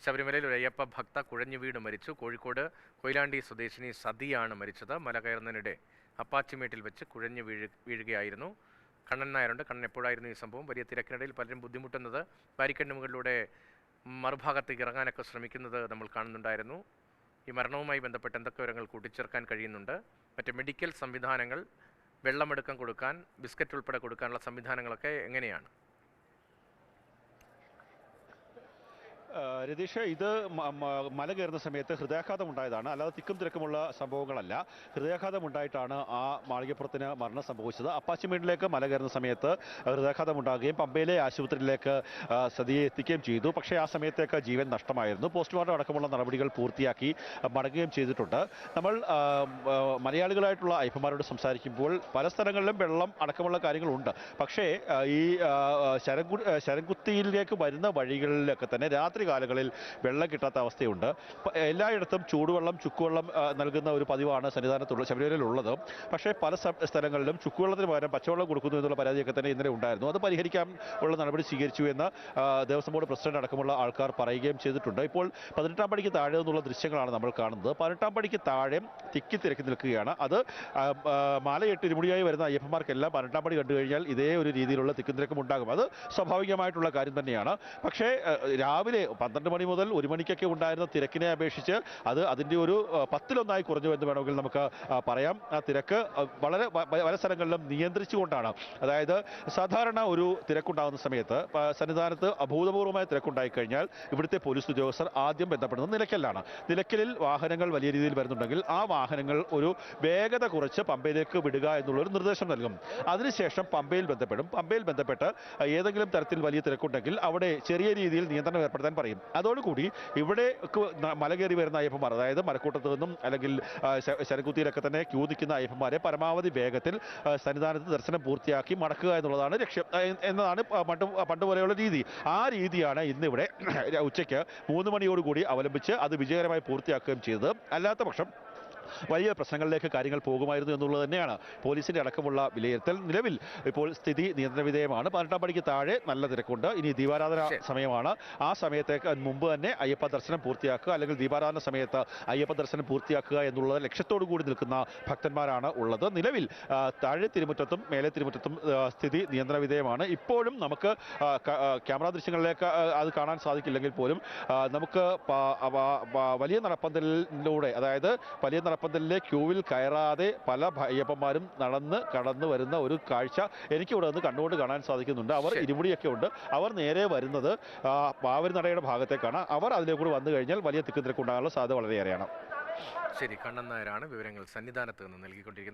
ശബരിമലയിൽ ഒരു അയ്യപ്പ ഭക്ത കുഴഞ്ഞു വീണ് മരിച്ചു. കോഴിക്കോട് കൊയിലാണ്ടി സ്വദേശിനി സതിയാണ് മരിച്ചത്. മല കയറുന്നതിനിടെ അപ്പാച്ചിമേട്ടിൽ വെച്ച് കുഴഞ്ഞു വീഴുകയായിരുന്നു. കണ്ണൻ നായരുണ്ട്. കണ്ണൻ, എപ്പോഴായിരുന്നു ഈ സംഭവം? വലിയ തിരക്കിനിടയിൽ പലരും ബുദ്ധിമുട്ടുന്നത്, ബാരിക്കേഡിന് മുകളിലൂടെ മറുഭാഗത്തേക്ക് ഇറങ്ങാനൊക്കെ ശ്രമിക്കുന്നത് നമ്മൾ കാണുന്നുണ്ടായിരുന്നു. ഈ മരണവുമായി ബന്ധപ്പെട്ട് എന്തൊക്കെ വിവരങ്ങൾ കൂട്ടിച്ചേർക്കാൻ കഴിയുന്നുണ്ട്? മറ്റ് മെഡിക്കൽ സംവിധാനങ്ങൾ, വെള്ളമെടുക്കാൻ കൊടുക്കാൻ, ബിസ്ക്കറ്റ് ഉൾപ്പെടെ കൊടുക്കാനുള്ള സംവിധാനങ്ങളൊക്കെ എങ്ങനെയാണ്? രതീഷ്, ഇത് മല കയറുന്ന സമയത്ത് ഹൃദയാഘാതം ഉണ്ടായതാണ്, അല്ലാതെ തിക്കും തിരക്കുമുള്ള സംഭവങ്ങളല്ല. ഹൃദയാഘാതം ഉണ്ടായിട്ടാണ് ആ മാളികപ്പുറത്തിന് മരണം സംഭവിച്ചത്. അപ്പാച്ചിമേട്ടിലേക്ക് മല കയറുന്ന സമയത്ത് ഹൃദയാഘാതം ഉണ്ടാകുകയും പമ്പയിലെ ആശുപത്രിയിലേക്ക് സതിയെ എത്തിക്കുകയും ചെയ്തു. പക്ഷേ ആ സമയത്തേക്ക് ജീവൻ നഷ്ടമായിരുന്നു. പോസ്റ്റ്മോർട്ടം അടക്കമുള്ള നടപടികൾ പൂർത്തിയാക്കി മടങ്ങുകയും ചെയ്തിട്ടുണ്ട്. നമ്മൾ മലയാളികളായിട്ടുള്ള അയ്യപ്പന്മാരോട് സംസാരിക്കുമ്പോൾ പല സ്ഥലങ്ങളിലും വെള്ളം അടക്കമുള്ള കാര്യങ്ങളുണ്ട്. പക്ഷേ ഈ ശരംകുത്തിയിലേക്ക് വരുന്ന വഴികളിലൊക്കെ തന്നെ രാത്രി കാലങ്ങളിൽ വെള്ളം കിട്ടാത്ത അവസ്ഥയുണ്ട്. എല്ലായിടത്തും ചൂടുവെള്ളം, ചുക്കുവെള്ളം നൽകുന്ന ഒരു പതിവാണ് സന്നിധാനത്തുള്ള ശബരിമലയിലുള്ളത്. പക്ഷേ പല സ്ഥലങ്ങളിലും ചുക്കുവെള്ളത്തിന് പകരം പച്ചവെള്ളം കൊടുക്കുന്നു എന്നുള്ള പരാതിയൊക്കെ തന്നെ ഇന്നലെ ഉണ്ടായിരുന്നു. അത് പരിഹരിക്കാൻ ഉള്ള നടപടി സ്വീകരിച്ചു എന്ന് ദേവസ്വം ബോർഡ് പ്രസിഡന്റ് അടക്കമുള്ള ആൾക്കാർ പറയുകയും ചെയ്തിട്ടുണ്ട്. ഇപ്പോൾ 18-ാം പടിക്ക് താഴെ നിന്നുള്ള ദൃശ്യങ്ങളാണ് നമ്മൾ കാണുന്നത്. 18-ാം പടിക്ക് താഴെ തിക്കി നിൽക്കുകയാണ്. അത് മാലയിട്ട് ഇരുമുടിയായി വരുന്ന അയ്യപ്പന്മാർക്കെല്ലാം 18-ാം പടി കണ്ടു കഴിഞ്ഞാൽ ഇതേ ഒരു രീതിയിലുള്ള തിക്കും തിരക്കും ഉണ്ടാകും. അത് സ്വാഭാവികമായിട്ടുള്ള കാര്യം തന്നെയാണ്. പക്ഷേ രാവിലെ 12 മണി മുതൽ 1 മണിക്കൊക്കെ ഉണ്ടായിരുന്ന തിരക്കിനെ അപേക്ഷിച്ച് അതിൻ്റെ ഒരു 10-1 കുറഞ്ഞു എന്ന് വേണമെങ്കിൽ നമുക്ക് പറയാം. ആ തിരക്ക് വളരെ പല സ്ഥലങ്ങളിലും നിയന്ത്രിച്ചുകൊണ്ടാണ്. അതായത് സാധാരണ ഒരു തിരക്കുണ്ടാകുന്ന സമയത്ത് സന്നിധാനത്ത് അഭൂതപൂർവമായ തിരക്കുണ്ടായി കഴിഞ്ഞാൽ ഇവിടുത്തെ പോലീസ് ഉദ്യോഗസ്ഥർ ആദ്യം ബന്ധപ്പെടുന്നത് നിലയ്ക്കലിലാണ്. നിലയ്ക്കലിൽ വാഹനങ്ങൾ വലിയ രീതിയിൽ വരുന്നുണ്ടെങ്കിൽ ആ വാഹനങ്ങൾ ഒരു വേഗത കുറച്ച് പമ്പയിലേക്ക് വിടുക എന്നുള്ളൊരു നിർദ്ദേശം നൽകും. അതിനുശേഷം പമ്പയിൽ ബന്ധപ്പെടും. പമ്പയിൽ ബന്ധപ്പെട്ട് ഏതെങ്കിലും തരത്തിൽ വലിയ തിരക്കുണ്ടെങ്കിൽ അവിടെ ചെറിയ രീതിയിൽ നിയന്ത്രണം ഏർപ്പെടുത്താൻ പറയും. അതോടുകൂടി ഇവിടെ മല കയറി വരുന്ന അയ്യപ്പന്മാർ, അതായത് മലക്കൂട്ടത്ത് നിന്നും അല്ലെങ്കിൽ ശരംകുത്തിയിലൊക്കെ തന്നെ ക്യൂ നിൽക്കുന്ന അയ്യപ്പന്മാരെ പരമാവധി വേഗത്തിൽ സന്നിധാനത്ത് ദർശനം പൂർത്തിയാക്കി മടക്കുക എന്നുള്ളതാണ് ലക്ഷ്യം എന്നതാണ് പണ്ട് പോലെയുള്ള രീതി. ആ രീതിയാണ് ഇന്നിവിടെ ഉച്ചയ്ക്ക് 3 മണിയോടുകൂടി അവലംബിച്ച് അത് വിജയകരമായി പൂർത്തിയാക്കുകയും ചെയ്തത്. അല്ലാത്ത പക്ഷം വലിയ പ്രശ്നങ്ങളിലേക്ക് കാര്യങ്ങൾ പോകുമായിരുന്നു എന്നുള്ളത് തന്നെയാണ് പോലീസിന്റെ അടക്കമുള്ള വിലയിരുത്തൽ. നിലവിൽ ഇപ്പോൾ സ്ഥിതി നിയന്ത്രണ വിധേയമാണ്. 18-ാം പടിക്ക് താഴെ നല്ല തിരക്കുണ്ട്. ഇനി ദീപാരാധന സമയമാണ്. ആ സമയത്തേക്ക് മുമ്പ് തന്നെ അയ്യപ്പ ദർശനം പൂർത്തിയാക്കുക, അല്ലെങ്കിൽ ദീപാരാധന സമയത്ത് അയ്യപ്പ ദർശനം പൂർത്തിയാക്കുക എന്നുള്ള ലക്ഷ്യത്തോടു കൂടി നിൽക്കുന്ന ഭക്തന്മാരാണ് ഉള്ളത്. നിലവിൽ താഴെ തിരുമുറ്റത്തും മേലെ തിരുമുറ്റത്തും സ്ഥിതി നിയന്ത്രണ വിധേയമാണ്. ഇപ്പോഴും നമുക്ക് ക്യാമറ ദൃശ്യങ്ങളിലേക്ക് അത് കാണാൻ സാധിക്കില്ലെങ്കിൽ പോലും നമുക്ക് വലിയ നടപ്പന്തലിലൂടെ, അതായത് വലിയ നടപ്പന്തലിലെ ക്യൂവിൽ കയറാതെ പല അയ്യപ്പന്മാരും കടന്നു വരുന്ന ഒരു കാഴ്ച എനിക്കിവിടെ നിന്ന് കണ്ടുകൊണ്ട് കാണാൻ സാധിക്കുന്നുണ്ട്. അവർ ഇരുമുടിയൊക്കെ ഉണ്ട്. അവർ നേരെ വരുന്നത് പാവരുനടയുടെ ഭാഗത്തേക്കാണ്. അവർ അതിലേക്കൂടി വന്നു കഴിഞ്ഞാൽ വലിയ തിക്കുതിരക്കുണ്ടാകാനുള്ള സാധ്യത വളരെയേറെയാണ്. ശരി, കണ്ണൻ നായരാണ് വിവരങ്ങൾ സന്നിധാനത്ത് നിന്ന് നൽകിക്കൊണ്ടിരിക്കുന്നത്.